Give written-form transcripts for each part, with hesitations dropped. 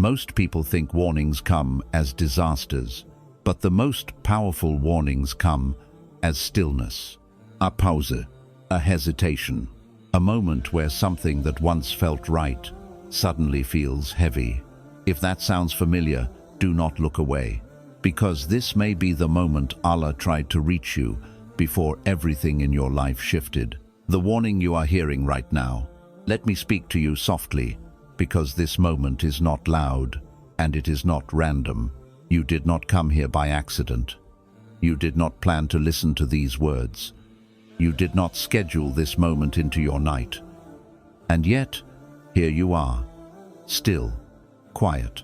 Most people think warnings come as disasters, but the most powerful warnings come as stillness. A pause, a hesitation, a moment where something that once felt right suddenly feels heavy. If that sounds familiar, do not look away, because this may be the moment Allah tried to reach you before everything in your life shifted. The warning you are hearing right now, let me speak to you softly, because this moment is not loud and it is not random. You did not come here by accident. You did not plan to listen to these words. You did not schedule this moment into your night. And yet, here you are, still, quiet,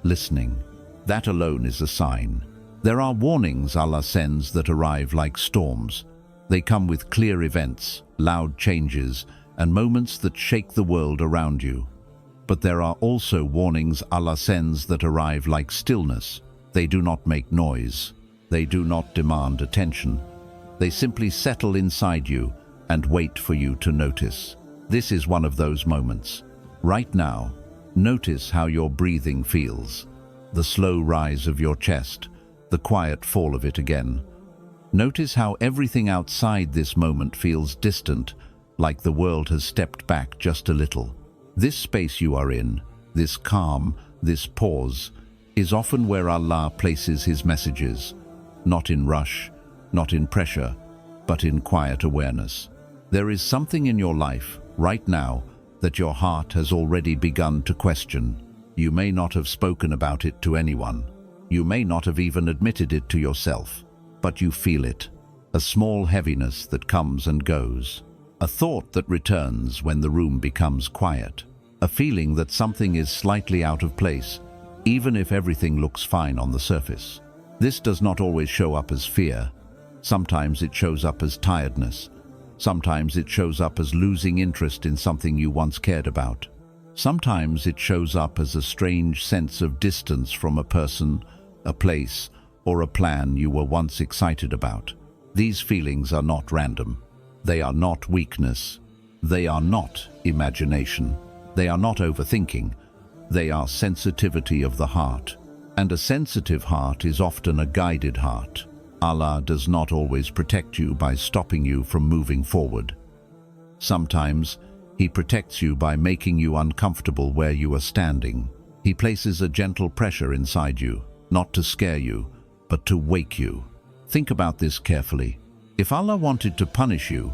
listening. That alone is a sign. There are warnings Allah sends that arrive like storms. They come with clear events, loud changes, and moments that shake the world around you. But there are also warnings Allah sends that arrive like stillness. They do not make noise. They do not demand attention. They simply settle inside you and wait for you to notice. This is one of those moments. Right now, notice how your breathing feels. The slow rise of your chest, the quiet fall of it again. Notice how everything outside this moment feels distant, like the world has stepped back just a little. This space you are in, this calm, this pause, is often where Allah places His messages, not in rush, not in pressure, but in quiet awareness. There is something in your life, right now, that your heart has already begun to question. You may not have spoken about it to anyone. You may not have even admitted it to yourself, but you feel it. A small heaviness that comes and goes. A thought that returns when the room becomes quiet. A feeling that something is slightly out of place, even if everything looks fine on the surface. This does not always show up as fear. Sometimes it shows up as tiredness. Sometimes it shows up as losing interest in something you once cared about. Sometimes it shows up as a strange sense of distance from a person, a place, or a plan you were once excited about. These feelings are not random. They are not weakness. They are not imagination. They are not overthinking. They are sensitivity of the heart. And a sensitive heart is often a guided heart. Allah does not always protect you by stopping you from moving forward. Sometimes He protects you by making you uncomfortable where you are standing. He places a gentle pressure inside you, not to scare you, but to wake you. Think about this carefully. If Allah wanted to punish you,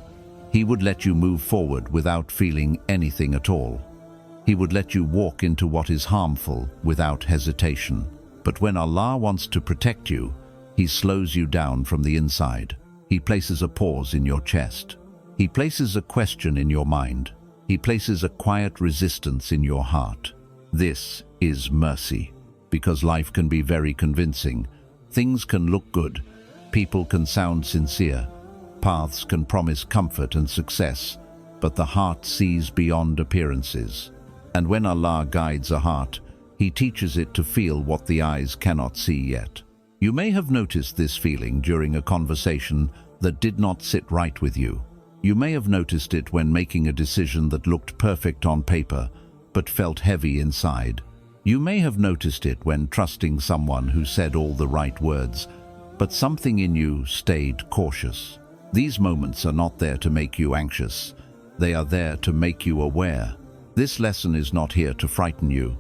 He would let you move forward without feeling anything at all. He would let you walk into what is harmful without hesitation. But when Allah wants to protect you, He slows you down from the inside. He places a pause in your chest. He places a question in your mind. He places a quiet resistance in your heart. This is mercy, because life can be very convincing. Things can look good. People can sound sincere. Paths can promise comfort and success, but the heart sees beyond appearances. And when Allah guides a heart, He teaches it to feel what the eyes cannot see yet. You may have noticed this feeling during a conversation that did not sit right with you. You may have noticed it when making a decision that looked perfect on paper, but felt heavy inside. You may have noticed it when trusting someone who said all the right words, but something in you stayed cautious. These moments are not there to make you anxious. They are there to make you aware. This lesson is not here to frighten you.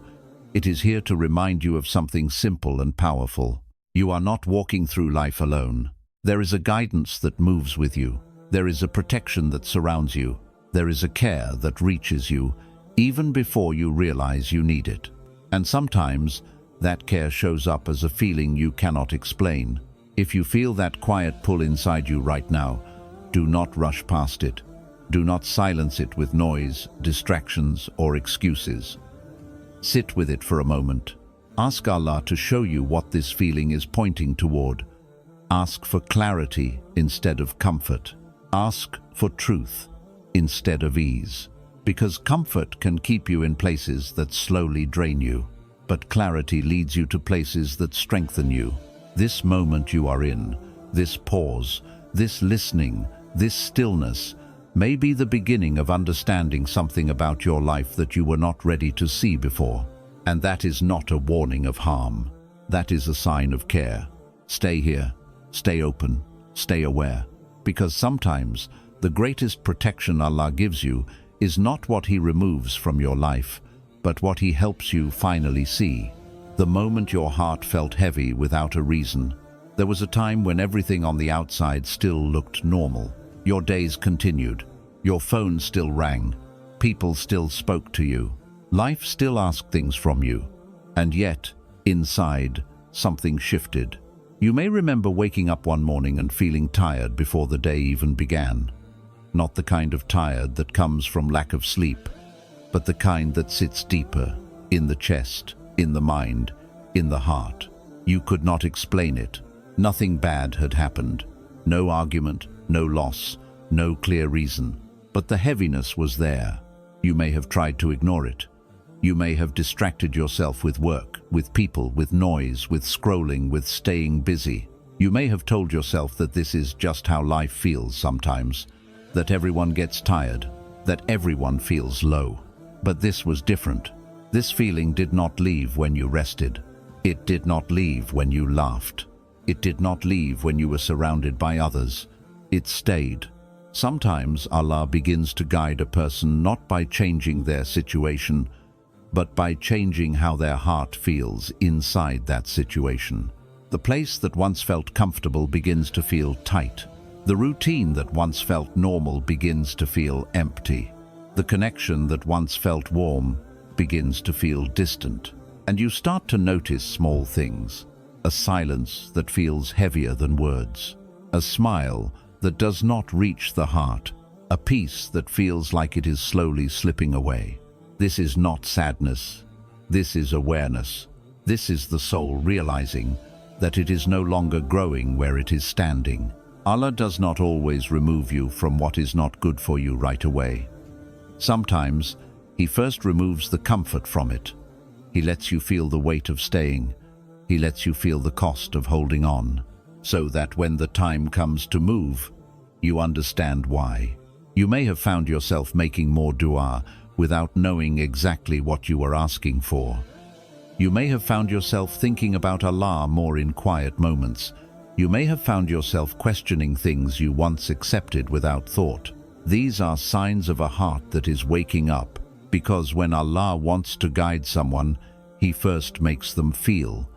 It is here to remind you of something simple and powerful. You are not walking through life alone. There is a guidance that moves with you. There is a protection that surrounds you. There is a care that reaches you, even before you realize you need it. And sometimes, that care shows up as a feeling you cannot explain. If you feel that quiet pull inside you right now, do not rush past it. Do not silence it with noise, distractions, or excuses. Sit with it for a moment. Ask Allah to show you what this feeling is pointing toward. Ask for clarity instead of comfort. Ask for truth instead of ease. Because comfort can keep you in places that slowly drain you, but clarity leads you to places that strengthen you. This moment you are in, this pause, this listening, this stillness, may be the beginning of understanding something about your life that you were not ready to see before. And that is not a warning of harm. That is a sign of care. Stay here, stay open, stay aware. Because sometimes the greatest protection Allah gives you is not what He removes from your life, but what He helps you finally see. The moment your heart felt heavy without a reason, there was a time when everything on the outside still looked normal. Your days continued, your phone still rang, people still spoke to you, life still asked things from you. And yet, inside, something shifted. You may remember waking up one morning and feeling tired before the day even began. Not the kind of tired that comes from lack of sleep, but the kind that sits deeper, in the chest, in the mind, in the heart. You could not explain it. Nothing bad had happened. No argument, no loss, no clear reason. But the heaviness was there. You may have tried to ignore it. You may have distracted yourself with work, with people, with noise, with scrolling, with staying busy. You may have told yourself that this is just how life feels sometimes, that everyone gets tired, that everyone feels low. But this was different. This feeling did not leave when you rested. It did not leave when you laughed. It did not leave when you were surrounded by others. It stayed. Sometimes Allah begins to guide a person not by changing their situation, but by changing how their heart feels inside that situation. The place that once felt comfortable begins to feel tight. The routine that once felt normal begins to feel empty. The connection that once felt warm begins to feel distant. And you start to notice small things. A silence that feels heavier than words. A smile that does not reach the heart. A peace that feels like it is slowly slipping away. This is not sadness. This is awareness. This is the soul realizing that it is no longer growing where it is standing. Allah does not always remove you from what is not good for you right away. Sometimes He first removes the comfort from it. He lets you feel the weight of staying. He lets you feel the cost of holding on, so that when the time comes to move, you understand why. You may have found yourself making more dua without knowing exactly what you were asking for. You may have found yourself thinking about Allah more in quiet moments. You may have found yourself questioning things you once accepted without thought. These are signs of a heart that is waking up, because when Allah wants to guide someone, He first makes them feel.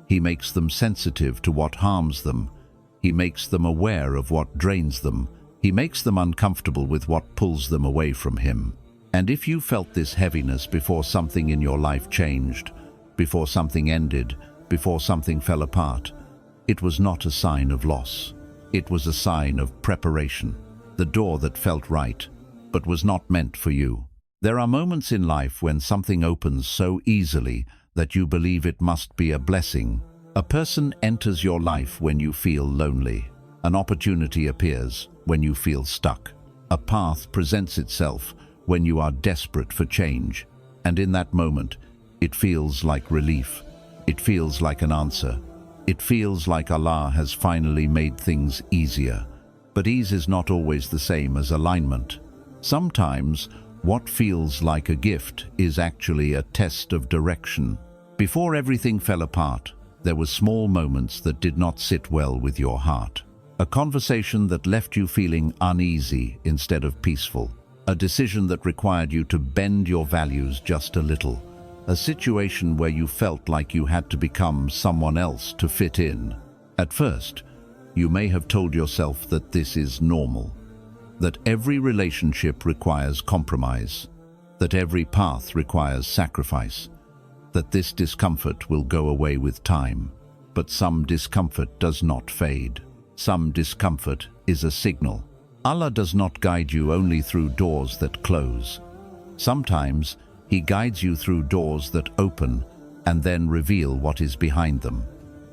He makes them sensitive to what harms them. He makes them aware of what drains them. He makes them uncomfortable with what pulls them away from Him. And if you felt this heaviness before something in your life changed, before something ended, before something fell apart, it was not a sign of loss. It was a sign of preparation. The door that felt right, but was not meant for you. There are moments in life when something opens so easily that you believe it must be a blessing. A person enters your life when you feel lonely. An opportunity appears when you feel stuck. A path presents itself when you are desperate for change. And in that moment, it feels like relief. It feels like an answer. It feels like Allah has finally made things easier. But ease is not always the same as alignment. Sometimes, what feels like a gift is actually a test of direction. Before everything fell apart, there were small moments that did not sit well with your heart. A conversation that left you feeling uneasy instead of peaceful. A decision that required you to bend your values just a little. A situation where you felt like you had to become someone else to fit in. At first, you may have told yourself that this is normal, that every relationship requires compromise, that every path requires sacrifice, that this discomfort will go away with time. But some discomfort does not fade. Some discomfort is a signal. Allah does not guide you only through doors that close. Sometimes, He guides you through doors that open and then reveal what is behind them.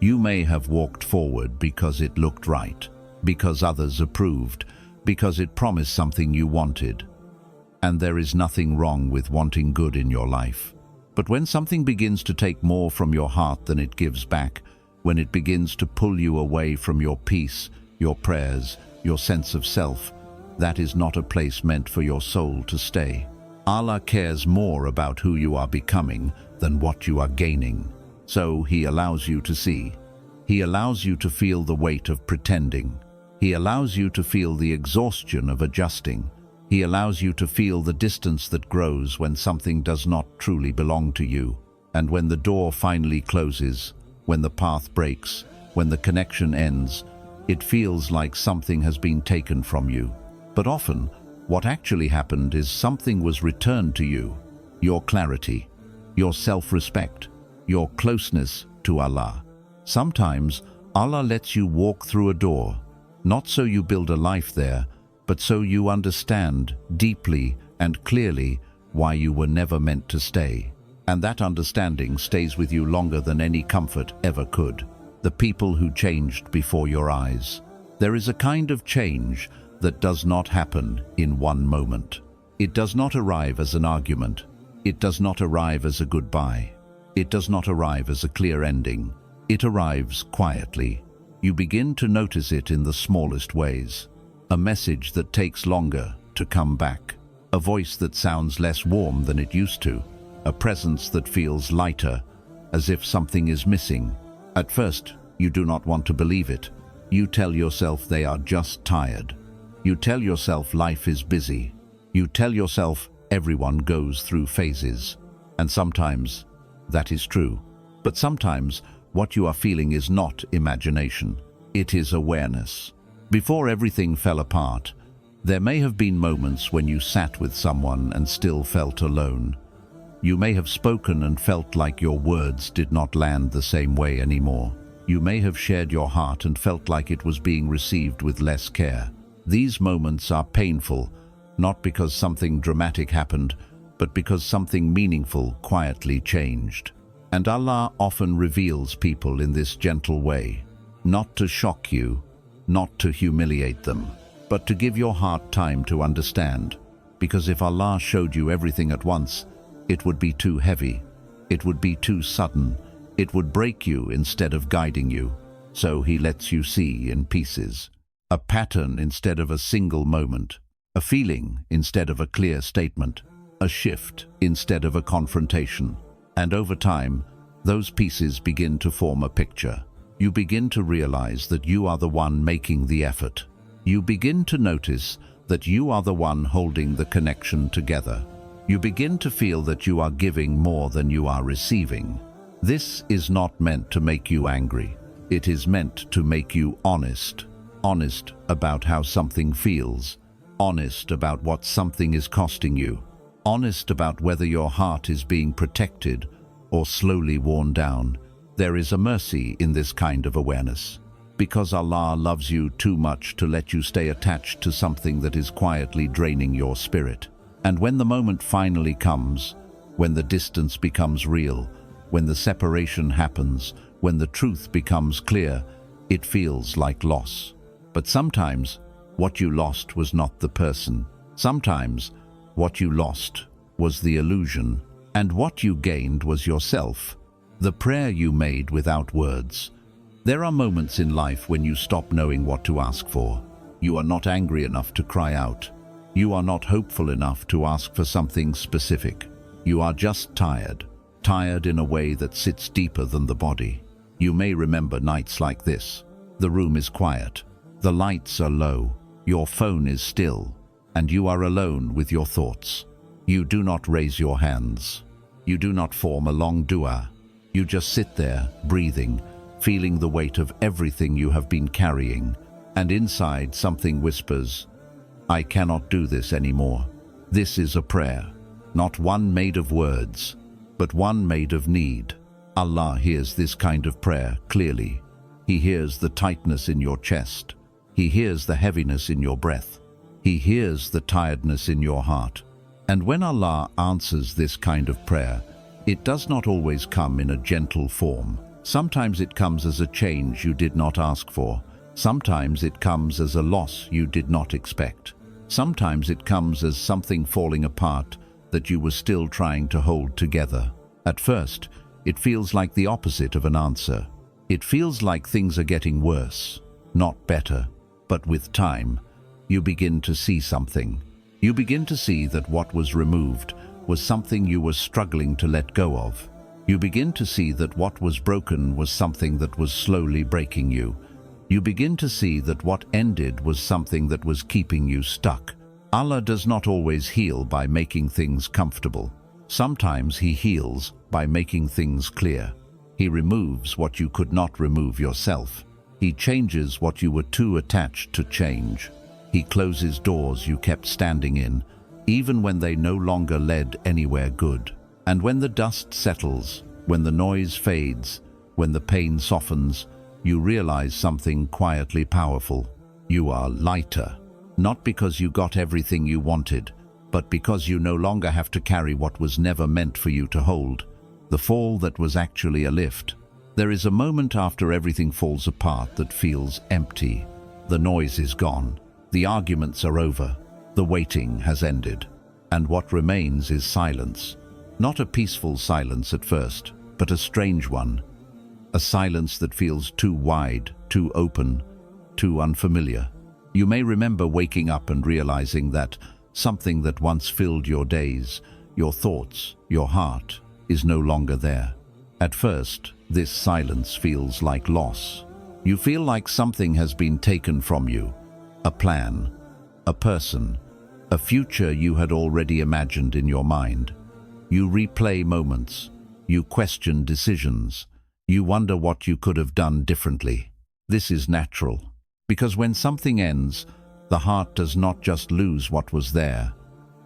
You may have walked forward because it looked right, because others approved, because it promised something you wanted. And there is nothing wrong with wanting good in your life. But when something begins to take more from your heart than it gives back, when it begins to pull you away from your peace, your prayers, your sense of self, that is not a place meant for your soul to stay. Allah cares more about who you are becoming than what you are gaining. So He allows you to see. He allows you to feel the weight of pretending. He allows you to feel the exhaustion of adjusting. He allows you to feel the distance that grows when something does not truly belong to you. And when the door finally closes, when the path breaks, when the connection ends, it feels like something has been taken from you. But often, what actually happened is something was returned to you. Your clarity, your self-respect, your closeness to Allah. Sometimes, Allah lets you walk through a door, not so you build a life there, but so you understand deeply and clearly why you were never meant to stay. And that understanding stays with you longer than any comfort ever could. The people who changed before your eyes. There is a kind of change that does not happen in one moment. It does not arrive as an argument. It does not arrive as a goodbye. It does not arrive as a clear ending. It arrives quietly. You begin to notice it in the smallest ways. A message that takes longer to come back. A voice that sounds less warm than it used to. A presence that feels lighter, as if something is missing. At first, you do not want to believe it. You tell yourself they are just tired. You tell yourself life is busy. You tell yourself everyone goes through phases. And sometimes that is true. But sometimes what you are feeling is not imagination. It is awareness. Before everything fell apart, there may have been moments when you sat with someone and still felt alone. You may have spoken and felt like your words did not land the same way anymore. You may have shared your heart and felt like it was being received with less care. These moments are painful, not because something dramatic happened, but because something meaningful quietly changed. And Allah often reveals people in this gentle way, not to shock you, not to humiliate them, but to give your heart time to understand. Because if Allah showed you everything at once, it would be too heavy. It would be too sudden. It would break you instead of guiding you. So He lets you see in pieces. A pattern instead of a single moment. A feeling instead of a clear statement. A shift instead of a confrontation. And over time, those pieces begin to form a picture. You begin to realize that you are the one making the effort. You begin to notice that you are the one holding the connection together. You begin to feel that you are giving more than you are receiving. This is not meant to make you angry. It is meant to make you honest. Honest about how something feels. Honest about what something is costing you. Honest about whether your heart is being protected or slowly worn down. There is a mercy in this kind of awareness. Because Allah loves you too much to let you stay attached to something that is quietly draining your spirit. And when the moment finally comes, when the distance becomes real, when the separation happens, when the truth becomes clear, it feels like loss. But sometimes, what you lost was not the person. Sometimes, what you lost was the illusion. And what you gained was yourself, the prayer you made without words. There are moments in life when you stop knowing what to ask for. You are not angry enough to cry out. You are not hopeful enough to ask for something specific. You are just tired. Tired in a way that sits deeper than the body. You may remember nights like this. The room is quiet. The lights are low. Your phone is still. And you are alone with your thoughts. You do not raise your hands. You do not form a long dua. You just sit there, breathing, feeling the weight of everything you have been carrying. And inside something whispers, I cannot do this anymore. This is a prayer, not one made of words, but one made of need. Allah hears this kind of prayer clearly. He hears the tightness in your chest. He hears the heaviness in your breath. He hears the tiredness in your heart. And when Allah answers this kind of prayer, it does not always come in a gentle form. Sometimes it comes as a change you did not ask for. Sometimes it comes as a loss you did not expect. Sometimes it comes as something falling apart that you were still trying to hold together. At first, it feels like the opposite of an answer. It feels like things are getting worse, not better. But with time, you begin to see something. You begin to see that what was removed was something you were struggling to let go of. You begin to see that what was broken was something that was slowly breaking you. You begin to see that what ended was something that was keeping you stuck. Allah does not always heal by making things comfortable. Sometimes He heals by making things clear. He removes what you could not remove yourself. He changes what you were too attached to change. He closes doors you kept standing in, even when they no longer led anywhere good. And when the dust settles, when the noise fades, when the pain softens, you realize something quietly powerful. You are lighter, not because you got everything you wanted, but because you no longer have to carry what was never meant for you to hold, the fall that was actually a lift. There is a moment after everything falls apart that feels empty. The noise is gone, the arguments are over, the waiting has ended, and what remains is silence. Not a peaceful silence at first, but a strange one. A silence that feels too wide, too open, too unfamiliar. You may remember waking up and realizing that something that once filled your days, your thoughts, your heart, is no longer there. At first, this silence feels like loss. You feel like something has been taken from you. A plan, a person, a future you had already imagined in your mind. You replay moments. You question decisions. You wonder what you could have done differently. This is natural, because when something ends, the heart does not just lose what was there,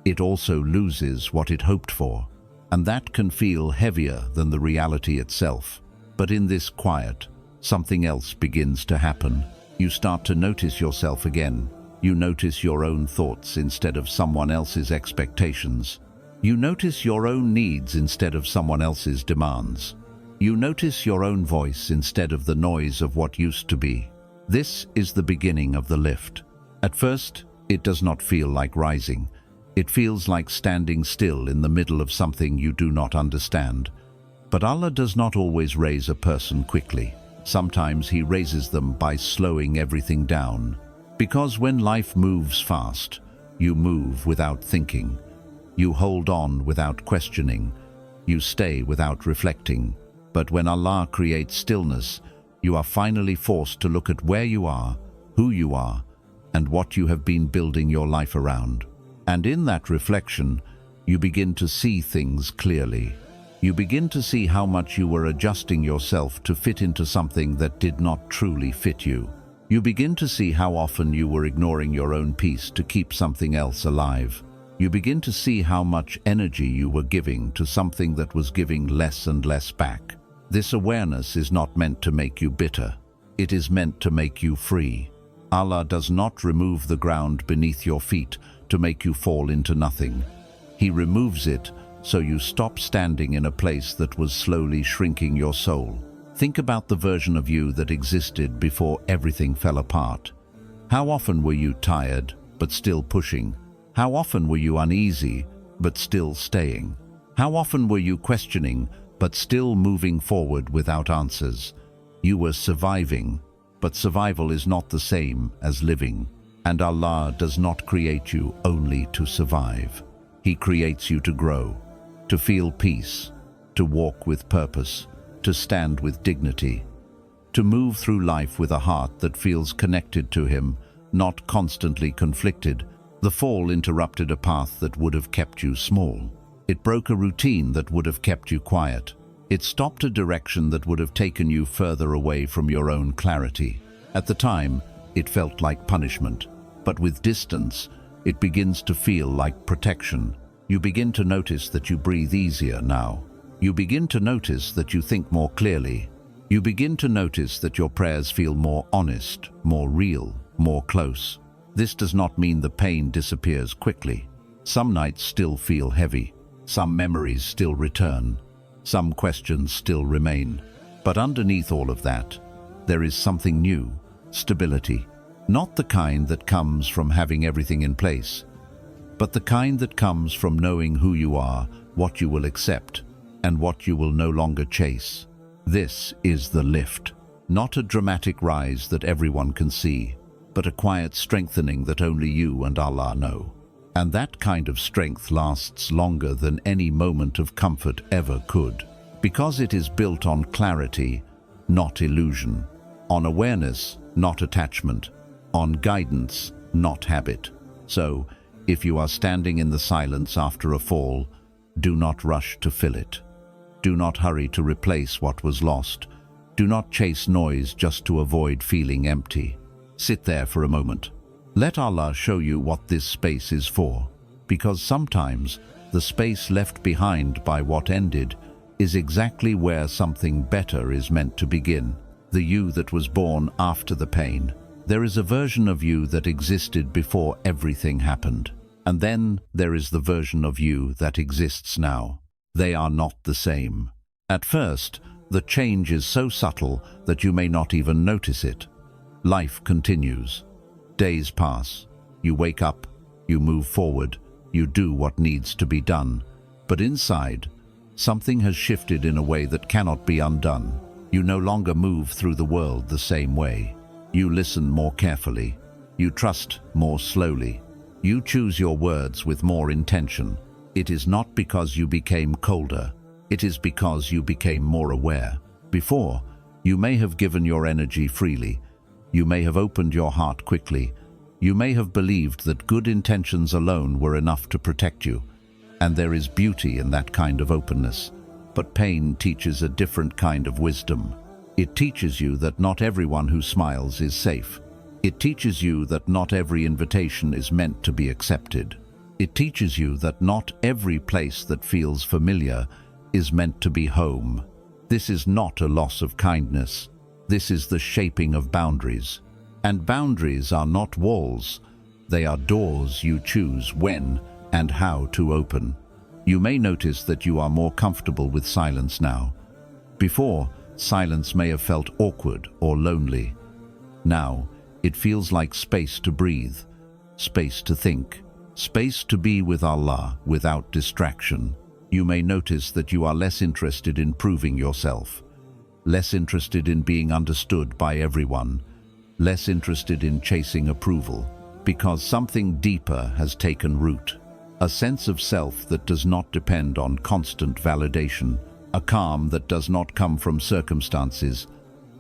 it also loses what it hoped for, and that can feel heavier than the reality itself. But in this quiet, something else begins to happen. You start to notice yourself again. You notice your own thoughts instead of someone else's expectations. You notice your own needs instead of someone else's demands. You notice your own voice instead of the noise of what used to be. This is the beginning of the lift. At first, it does not feel like rising. It feels like standing still in the middle of something you do not understand. But Allah does not always raise a person quickly. Sometimes He raises them by slowing everything down. Because when life moves fast, you move without thinking. You hold on without questioning. You stay without reflecting. But when Allah creates stillness, you are finally forced to look at where you are, who you are, and what you have been building your life around. And in that reflection, you begin to see things clearly. You begin to see how much you were adjusting yourself to fit into something that did not truly fit you. You begin to see how often you were ignoring your own peace to keep something else alive. You begin to see how much energy you were giving to something that was giving less and less back. This awareness is not meant to make you bitter. It is meant to make you free. Allah does not remove the ground beneath your feet to make you fall into nothing. He removes it so you stop standing in a place that was slowly shrinking your soul. Think about the version of you that existed before everything fell apart. How often were you tired, but still pushing? How often were you uneasy, but still staying? How often were you questioning, but still moving forward without answers? You were surviving, but survival is not the same as living. And Allah does not create you only to survive. He creates you to grow, to feel peace, to walk with purpose, to stand with dignity, to move through life with a heart that feels connected to Him, not constantly conflicted. The fall interrupted a path that would have kept you small. It broke a routine that would have kept you quiet. It stopped a direction that would have taken you further away from your own clarity. At the time, it felt like punishment, but with distance, it begins to feel like protection. You begin to notice that you breathe easier now. You begin to notice that you think more clearly. You begin to notice that your prayers feel more honest, more real, more close. This does not mean the pain disappears quickly. Some nights still feel heavy. Some memories still return. Some questions still remain. But underneath all of that, there is something new, stability. Not the kind that comes from having everything in place, but the kind that comes from knowing who you are, what you will accept, and what you will no longer chase. This is the lift. Not a dramatic rise that everyone can see, but a quiet strengthening that only you and Allah know. And that kind of strength lasts longer than any moment of comfort ever could. because it is built on clarity, not illusion, on awareness, not attachment, on guidance, not habit. So, if you are standing in the silence after a fall, do not rush to fill it. Do not hurry to replace what was lost. Do not chase noise just to avoid feeling empty. Sit there for a moment. Let Allah show you what this space is for, because sometimes the space left behind by what ended is exactly where something better is meant to begin. The you that was born after the pain. There is a version of you that existed before everything happened. And then there is the version of you that exists now. They are not the same. At first, the change is so subtle that you may not even notice it. Life continues. Days pass. You wake up. You move forward. You do what needs to be done. But inside, something has shifted in a way that cannot be undone. You no longer move through the world the same way. You listen more carefully. You trust more slowly. You choose your words with more intention. It is not because you became colder. It is because you became more aware. Before, you may have given your energy freely. You may have opened your heart quickly. You may have believed that good intentions alone were enough to protect you. And there is beauty in that kind of openness. But pain teaches a different kind of wisdom. It teaches you that not everyone who smiles is safe. It teaches you that not every invitation is meant to be accepted. It teaches you that not every place that feels familiar is meant to be home. This is not a loss of kindness. This is the shaping of boundaries. And boundaries are not walls. They are doors you choose when and how to open. You may notice that you are more comfortable with silence now. Before, silence may have felt awkward or lonely. Now, it feels like space to breathe, space to think, space to be with Allah without distraction. You may notice that you are less interested in proving yourself, less interested in being understood by everyone, less interested in chasing approval, because something deeper has taken root. A sense of self that does not depend on constant validation, a calm that does not come from circumstances,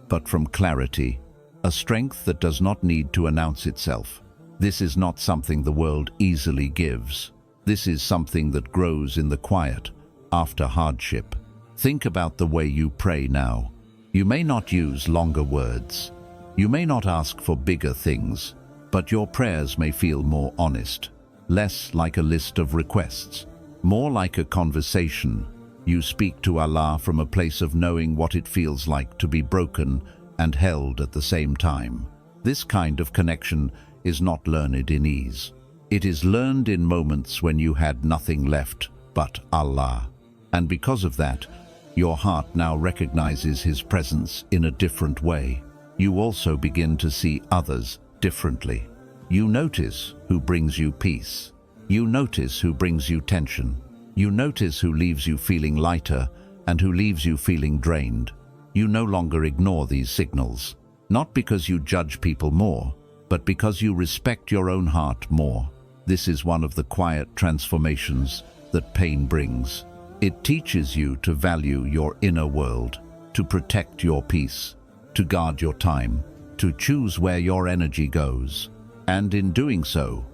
but from clarity, a strength that does not need to announce itself. This is not something the world easily gives. This is something that grows in the quiet, after hardship. Think about the way you pray now. You may not use longer words. You may not ask for bigger things, but your prayers may feel more honest, less like a list of requests, more like a conversation. You speak to Allah from a place of knowing what it feels like to be broken and held at the same time. This kind of connection is not learned in ease. It is learned in moments when you had nothing left but Allah. And because of that, your heart now recognizes His presence in a different way. You also begin to see others differently. You notice who brings you peace. You notice who brings you tension. You notice who leaves you feeling lighter and who leaves you feeling drained. You no longer ignore these signals, not because you judge people more, but because you respect your own heart more. This is one of the quiet transformations that pain brings. It teaches you to value your inner world, to protect your peace, to guard your time, to choose where your energy goes. And in doing so,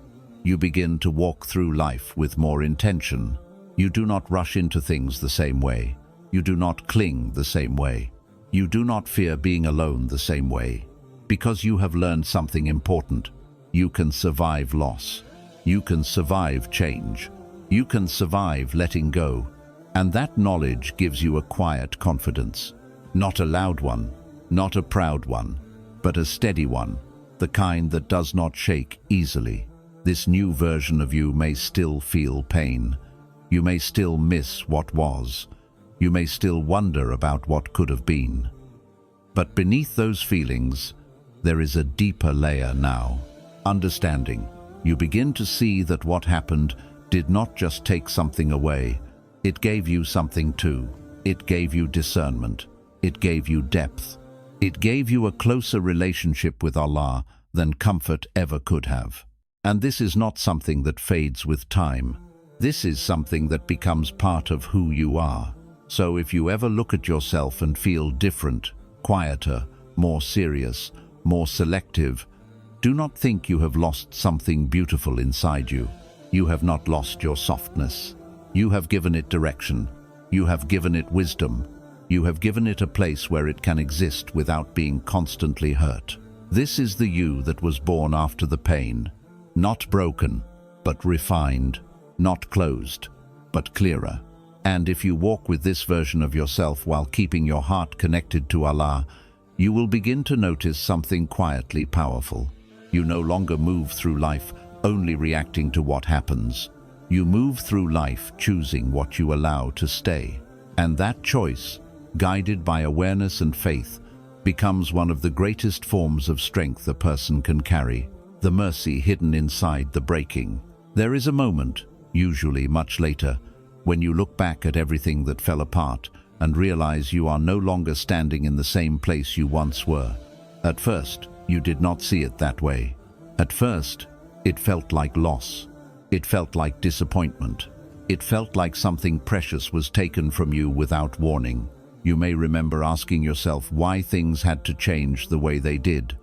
you begin to walk through life with more intention. You do not rush into things the same way. You do not cling the same way. You do not fear being alone the same way. Because you have learned something important. You can survive loss. You can survive change. You can survive letting go. And that knowledge gives you a quiet confidence. Not a loud one, not a proud one, but a steady one, the kind that does not shake easily. This new version of you may still feel pain. You may still miss what was. You may still wonder about what could have been. But beneath those feelings, there is a deeper layer now. Understanding. You begin to see that what happened did not just take something away. It gave you something too. It gave you discernment. It gave you depth. It gave you a closer relationship with Allah than comfort ever could have. And this is not something that fades with time. This is something that becomes part of who you are. So if you ever look at yourself and feel different, quieter, more serious, more selective, do not think you have lost something beautiful inside you. You have not lost your softness. You have given it direction. You have given it wisdom. You have given it a place where it can exist without being constantly hurt. This is the you that was born after the pain, not broken, but refined, not closed, but clearer. And if you walk with this version of yourself while keeping your heart connected to Allah, you will begin to notice something quietly powerful. You no longer move through life only reacting to what happens. You move through life choosing what you allow to stay. And that choice, guided by awareness and faith, becomes one of the greatest forms of strength a person can carry, the mercy hidden inside the breaking. There is a moment, usually much later, when you look back at everything that fell apart and realize you are no longer standing in the same place you once were. At first, you did not see it that way. At first, it felt like loss. It felt like disappointment. It felt like something precious was taken from you without warning. You may remember asking yourself why things had to change the way they did.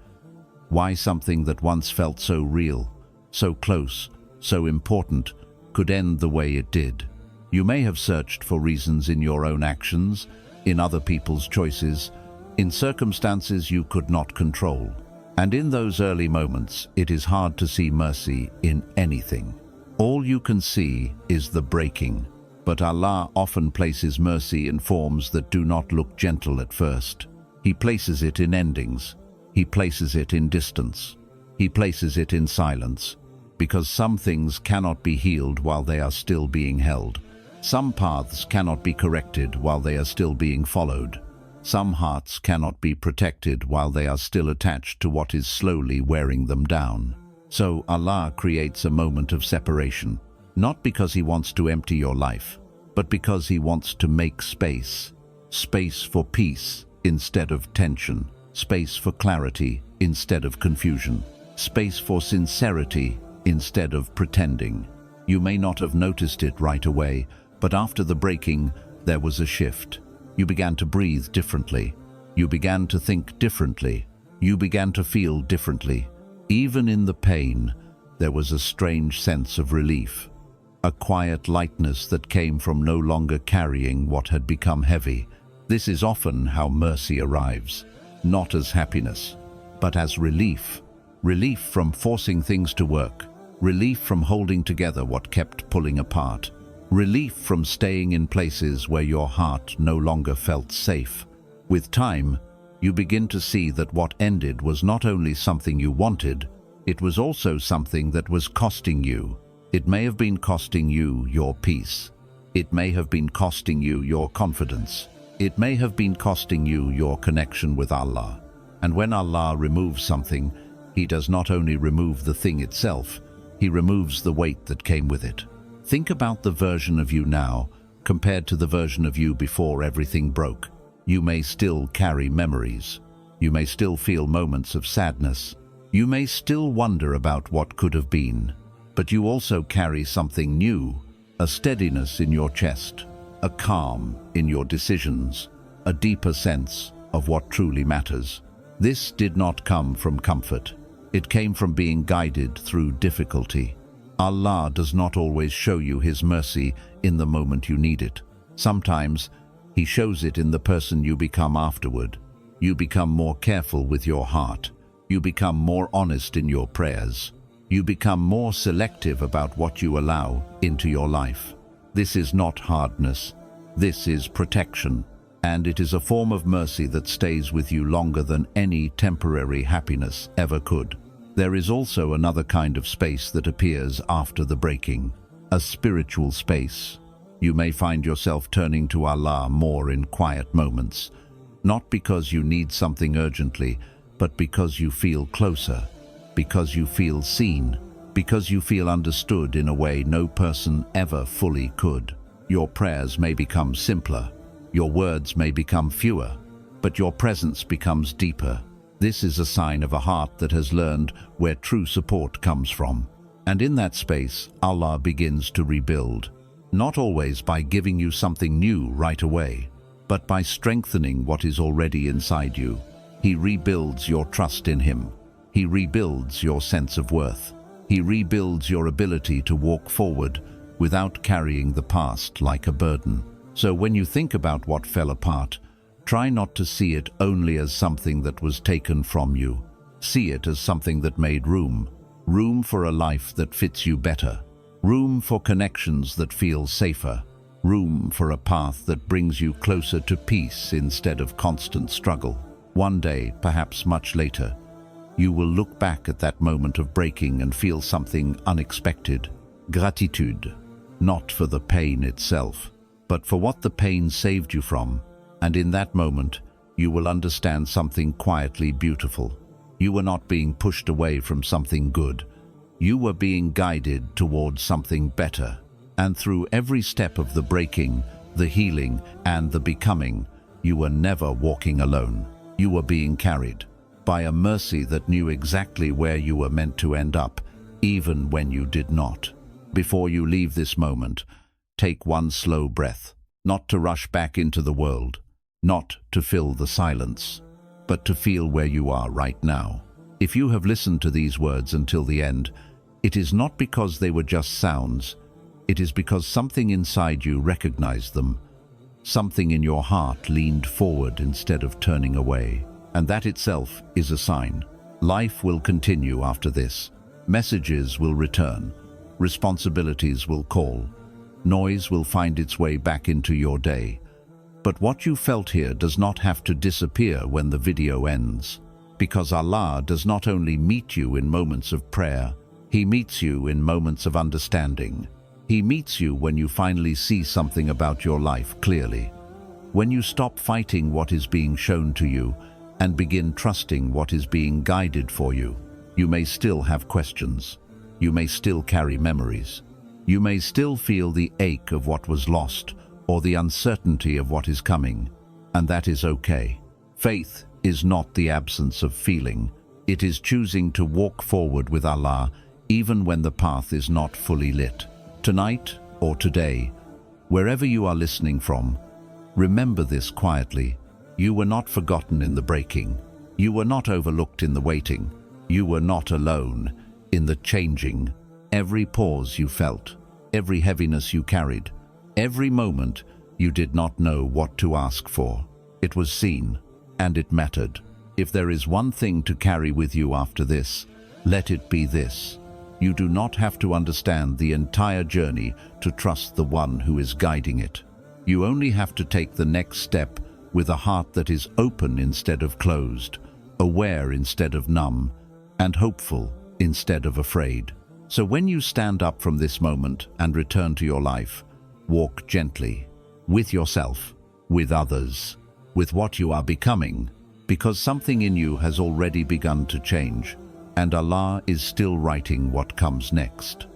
Why something that once felt so real, so close, so important, could end the way it did. You may have searched for reasons in your own actions, in other people's choices, in circumstances you could not control. And in those early moments, it is hard to see mercy in anything. All you can see is the breaking. But Allah often places mercy in forms that do not look gentle at first. He places it in endings. He places it in distance. He places it in silence. Because some things cannot be healed while they are still being held. Some paths cannot be corrected while they are still being followed. Some hearts cannot be protected while they are still attached to what is slowly wearing them down. So Allah creates a moment of separation, not because He wants to empty your life, but because He wants to make space. Space for peace instead of tension. Space for clarity instead of confusion. Space for sincerity instead of pretending. You may not have noticed it right away, but after the breaking, there was a shift. You began to breathe differently. You began to think differently. You began to feel differently. Even in the pain, there was a strange sense of relief. A quiet lightness that came from no longer carrying what had become heavy. This is often how mercy arrives, not as happiness, but as relief. Relief from forcing things to work. Relief from holding together what kept pulling apart. Relief from staying in places where your heart no longer felt safe. With time, you begin to see that what ended was not only something you wanted, it was also something that was costing you. It may have been costing you your peace. It may have been costing you your confidence. It may have been costing you your connection with Allah. And when Allah removes something, He does not only remove the thing itself, He removes the weight that came with it. Think about the version of you now compared to the version of you before everything broke. You may still carry memories. You may still feel moments of sadness. You may still wonder about what could have been. But you also carry something new, a steadiness in your chest, a calm in your decisions, a deeper sense of what truly matters. This did not come from comfort. It came from being guided through difficulty. Allah does not always show you His mercy in the moment you need it. Sometimes He shows it in the person you become afterward. You become more careful with your heart. You become more honest in your prayers. You become more selective about what you allow into your life. This is not hardness. This is protection. And it is a form of mercy that stays with you longer than any temporary happiness ever could. There is also another kind of space that appears after the breaking, a spiritual space. You may find yourself turning to Allah more in quiet moments, not because you need something urgently, but because you feel closer, because you feel seen, because you feel understood in a way no person ever fully could. Your prayers may become simpler, your words may become fewer, but your presence becomes deeper. This is a sign of a heart that has learned where true support comes from. And in that space, Allah begins to rebuild. not always by giving you something new right away, but by strengthening what is already inside you. He rebuilds your trust in Him. He rebuilds your sense of worth. He rebuilds your ability to walk forward without carrying the past like a burden. So when you think about what fell apart, try not to see it only as something that was taken from you. See it as something that made room for a life that fits you better, room for connections that feel safer, room for a path that brings you closer to peace instead of constant struggle. One day, perhaps much later, you will look back at that moment of breaking and feel something unexpected. Gratitude, not for the pain itself, but for what the pain saved you from. And in that moment, you will understand something quietly beautiful. You were not being pushed away from something good. You were being guided towards something better. And through every step of the breaking, the healing, and the becoming, you were never walking alone. You were being carried by a mercy that knew exactly where you were meant to end up, even when you did not. Before you leave this moment, take one slow breath, not to rush back into the world, not to fill the silence, but to feel where you are right now. If you have listened to these words until the end, it is not because they were just sounds. It is because something inside you recognized them. Something in your heart leaned forward instead of turning away. And that itself is a sign. Life will continue after this. Messages will return. Responsibilities will call. Noise will find its way back into your day. But what you felt here does not have to disappear when the video ends. Because Allah does not only meet you in moments of prayer, He meets you in moments of understanding. He meets you when you finally see something about your life clearly. When you stop fighting what is being shown to you and begin trusting what is being guided for you. You may still have questions. You may still carry memories. You may still feel the ache of what was lost or the uncertainty of what is coming, and that is okay. Faith is not the absence of feeling. It is choosing to walk forward with Allah even when the path is not fully lit. Tonight or today, wherever you are listening from, remember this quietly. You were not forgotten in the breaking. You were not overlooked in the waiting. You were not alone in the changing. Every pause you felt, every heaviness you carried, every moment you did not know what to ask for, it was seen, and it mattered. If there is one thing to carry with you after this, let it be this. You do not have to understand the entire journey to trust the one who is guiding it. You only have to take the next step with a heart that is open instead of closed, aware instead of numb, and hopeful instead of afraid. So when you stand up from this moment and return to your life, walk gently, with yourself, with others, with what you are becoming, because something in you has already begun to change, and Allah is still writing what comes next.